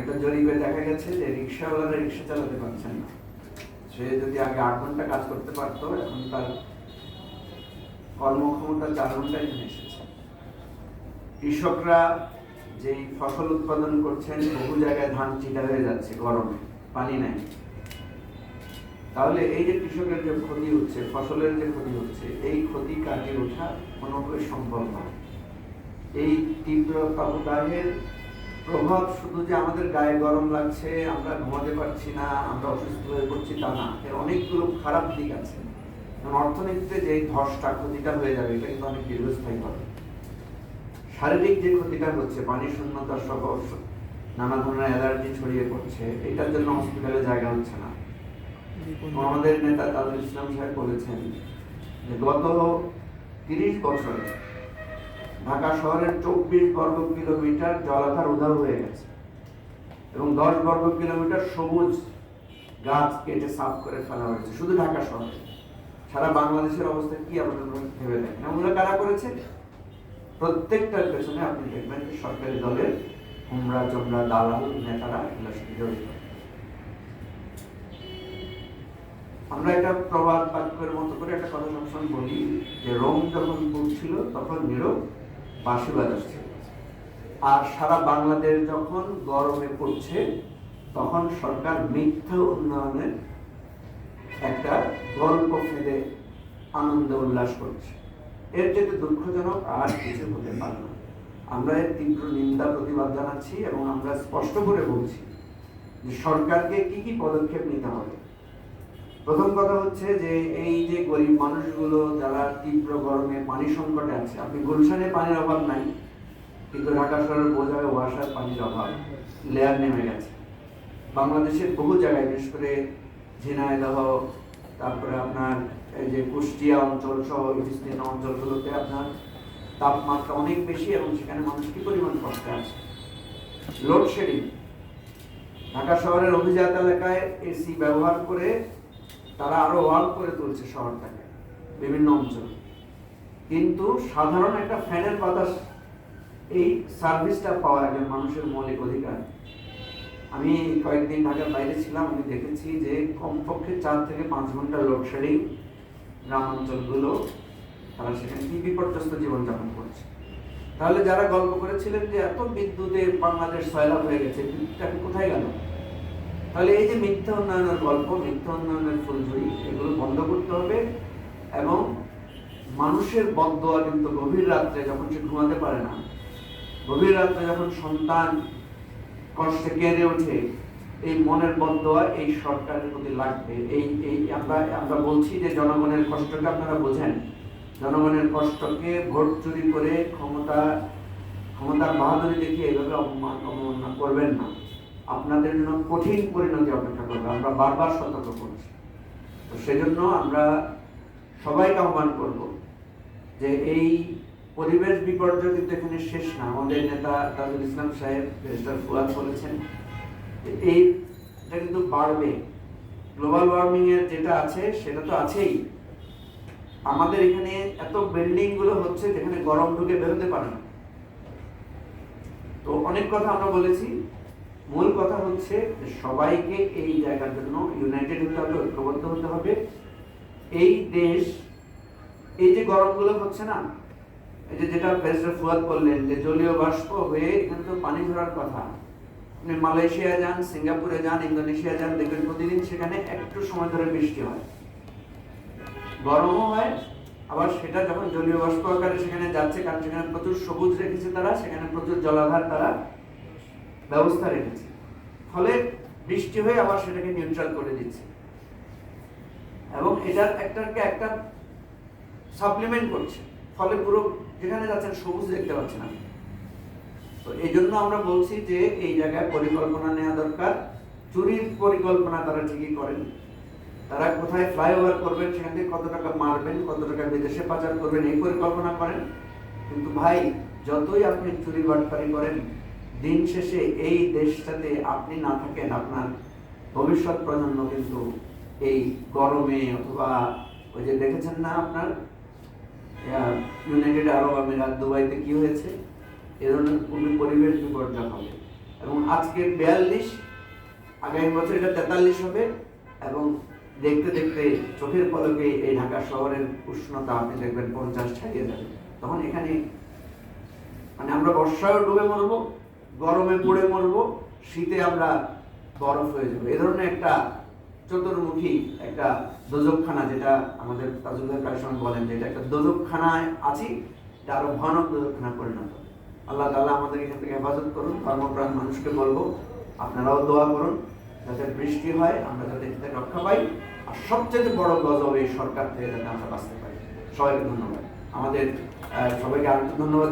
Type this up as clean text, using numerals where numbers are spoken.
একটা জরিপে দেখা গেছে যে রিক্সাওয়ালারা রিক্সা চালাতে পারছেন না। সে যদি আগে 8 ঘন্টা কাজ করতে পারতো, এখন তার কর্মক্ষমতা 4 ঘন্টায় নেমে এসেছে। কৃষকরা যেই ফসল উৎপাদন করছেন, বহু জায়গায় ধান চিটা হয়ে যাচ্ছে গরমে, পানি নাই। তাহলে এই যে কৃষকের যে ক্ষতি হচ্ছে, ফসলের যে ক্ষতি হচ্ছে, এই ক্ষতি কাটিয়ে ওঠা কোনোভাবে সম্ভব নয়। এই তীব্র তাপদাহের প্রভাব শুধু যে আমাদের গায়ে গরম লাগছে, আমরা ঘুমাতে পারছি না, আমরা অসুস্থ হয়ে পড়ছি, তা না। এর অনেকগুলো খারাপ দিক আছে। অর্থনীতিতে যে ধসটা, ক্ষতিটা হয়ে যাবে, এটা কিন্তু অনেক দীর্ঘস্থায়ী হবে। শারীরিক যে ক্ষতিটা হচ্ছে, পানি শূন্যতা সহ নানা ধরনের অ্যালার্জি ছড়িয়ে পড়ছে, এটার জন্য হসপিটালে জায়গা হচ্ছে না। আমাদের নেতা তাজুল ইসলাম সাহেব বলেছেন যে গত 30 বছরে ঢাকা শহরের 24 বর্গ কিলোমিটার জলাধার উধাও হয়ে গেছে এবং 10 বর্গ কিলোমিটার সবুজ গাছ কেটে সাফ করে ফেলা হয়েছে শুধু ঢাকা শহরে। সারা বাংলাদেশের অবস্থা কি আপনারা ভেবে দেখেন। ওগুলো কারা করেছে? প্রত্যেকটার পেছনে আপনি দেখবেন যে সরকারি দলের হুমরা চমরা দালাল নেতারা এগুলোর সাথে জড়িত। আমরা একটা প্রবাদ বাক্যের মতো করে একটা কথা সবসময় বলি যে রোম যখন পড়ছিল তখন নীরব বাঁশি বাজাচ্ছে, আর সারা বাংলাদেশ যখন গরমে পড়ছে তখন সরকার মিথ্যা উন্নয়নের একটা গল্প ফেলে আনন্দ উল্লাস করছে। এর যেটা দুঃখজনক আর কিছু হতে পারে না। আমরা এর তীব্র নিন্দা প্রতিবাদ জানাচ্ছি এবং আমরা স্পষ্ট করে বলছি যে সরকারকে কি কি পদক্ষেপ নিতে হবে। প্রথম কথা হচ্ছে যে এই যে গরিব মানুষগুলো যারা তীব্র গরমে পানি সংকটে আছে, আপনি গুলশানে পানির অভাব নাই, কিন্তু ঢাকা শহরের বহু জায়গায় ওয়াসার পানির অভাব, লেয়ার নেমে গেছে। বাংলাদেশের বহু জায়গায়, বিশেষ করে ঝিনাইদহ, তারপরে আপনার এই যে কুষ্টিয়া অঞ্চল সহ বিস্তীর্ণ অঞ্চলগুলোতে আপনার তাপমাত্রা অনেক বেশি এবং সেখানে মানুষ কি পরিমাণ কষ্টে আছে। লোডশেডিং, ঢাকা শহরের অভিজাত এলাকায় এসি ব্যবহার করে তারা আরো ওয়ার্ক করে তুলছে শহরটাকে বিভিন্ন অঞ্চলে, কিন্তু সাধারণ একটা ফ্যানের বাতাস এই সার্ভিসটা পাওয়া একজন মানুষের মৌলিক অধিকার। আমি কয়েকদিন ঢাকার বাইরে ছিলাম, আমি দেখেছি যে কমপক্ষে 4 থেকে 5 ঘন্টা লোডশেডিং গ্রাম অঞ্চলগুলো, তারা সেখানে কি বিপর্যস্ত জীবনযাপন করছে। তাহলে যারা গল্প করেছিলেন যে এত বিদ্যুতে বাংলাদেশ সয়লাব হয়ে গেছে, বিদ্যুৎটা কোথায় গেল? তাহলে এই যে মিথ্যা উন্নয়নের গল্প, মিথ্যা উন্নয়নের ফুলঝুরি, এগুলো বন্ধ করতে হবে। এবং মানুষের বদদোয়া কিন্তু গভীর রাত্রে যখন সে ঘুমাতে পারে না, গভীর রাত্রে যখন সন্তান কষ্টে কেঁদে ওঠে, এই মনের বদদোয়া এই সরকারের প্রতি লাগবে। আমরা বলছি যে জনগণের কষ্টকে আপনারা বোঝেন, জনগণের কষ্টকে ভোট চুরি করে ক্ষমতার বাহাদুরি দেখিয়ে এইভাবে অবমাননা করবেন না। আপনাদের জন্য কঠিন পরিণতি অপেক্ষা করবে, আমরা বারবার সতর্ক করছি। তো সেজন্য আমরা সবাইকে আহ্বান করব যে এই পরিবেশ বিপর্যয় কিন্তু এখানে শেষ না। আমাদের নেতা তাজুল ইসলাম সাহেব, ব্যারিস্টার ফুয়াদ বলেছেন যে এটা কিন্তু বাড়বে। গ্লোবাল ওয়ার্মিং এর যেটা আছে সেটা তো আছেই। আমাদের এখানে এত বিল্ডিং গুলো হচ্ছে যেখানে গরম ঢুকে বেরোতে পারে না। তো অনেক কথা আমরা বলেছি, মূল কথা হচ্ছে সবাইকে এই জায়গার জন্য ইউনাইটেড হতে হবে, ঐক্যবদ্ধ হতে হবে। এই দেশ, এই যে গরমগুলো হচ্ছে না, এই যে যেটা ব্যারিস্টার ফুয়াদ বললেন যে জলীয় বাষ্প হয়ে এখানে তো পানি ধরার কথা। আপনি মালয়েশিয়া যান, সিঙ্গাপুরে যান, ইন্দোনেশিয়া যান, দেখবেন প্রতিদিন সেখানে একটু সময় ধরে বৃষ্টি হয়, গরমও হয়, আবার সেটা যখন জলীয় বাষ্প আকারে সেখানে যাচ্ছে, কারণ সেখানে প্রচুর সবুজ রেখেছে তারা, সেখানে প্রচুর জলাধার তারা ব্যবস্থা রেখেছে, ফলে বৃষ্টি হয়ে আবার সেটাকে নিউট্রাল করে দিচ্ছে এবং এটার একটা সাপ্লিমেন্ট করছে, ফলে পুরো যেখানে যাচ্ছেন সবুজ দেখতে পাচ্ছেন আপনি। তো এই জন্য আমরা বলছি যে এই জায়গায় পরিকল্পনা নেওয়া দরকার। চুরির পরিকল্পনা তারা ঠিকই করেন, তারা কোথায় ফ্লাইওভার করবেন, সেখান থেকে কত টাকা মারবেন, কত টাকা বিদেশে পাচার করবেন, এই পরিকল্পনা করেন। কিন্তু ভাই, যতই আপনি চুরি বাটপারি করেন, দিন শেষে এই দেশটাতে আপনি না থাকেন, আপনার ভবিষ্যৎ প্রজন্ম কিন্তু এই গরমে, অথবা ওই যে দেখেছেন না আপনার ইউনাইটেড আরব আমিরাত, দুবাইতে কি হয়েছে, এ ধরনের পরিবেশ বিপর্যয় হবে। এবং আজকে 42, আগামী বছর এটা 43 হবে, এবং দেখতে দেখতে চোখের পলকে এই ঢাকা শহরের উষ্ণতা আপনি দেখবেন 50 ছাড়িয়ে যাবে। তখন এখানে মানে আমরা বর্ষায় ডুবে মরবো, গরমে পড়ে মরবো, শীতে আমরা বরফ হয়ে যাবো। এ ধরনের একটা চতুর্মুখী একটা দোজকখানা, যেটা আমাদের তাজুল ভাই প্রায় সময় বলেন যে এটা একটা দোজকখানায় আছি, এটা আরো ভয়ানক দোজকখানা পরিণত হবে। আল্লাহ তাআলা আমাদের এখান থেকে হেফাজত করুন। ধর্মপ্রাণ মানুষকে বলবো আপনারাও দোয়া করুন যাতে বৃষ্টি হয়, আমরা যাতে এতে রক্ষা পাই, আর সবচেয়ে বড় গজব এই সরকার থেকে যাতে আমরা বাঁচতে পারি। সবাইকে ধন্যবাদ। আমাদের সবাইকে আরেকটু ধন্যবাদ।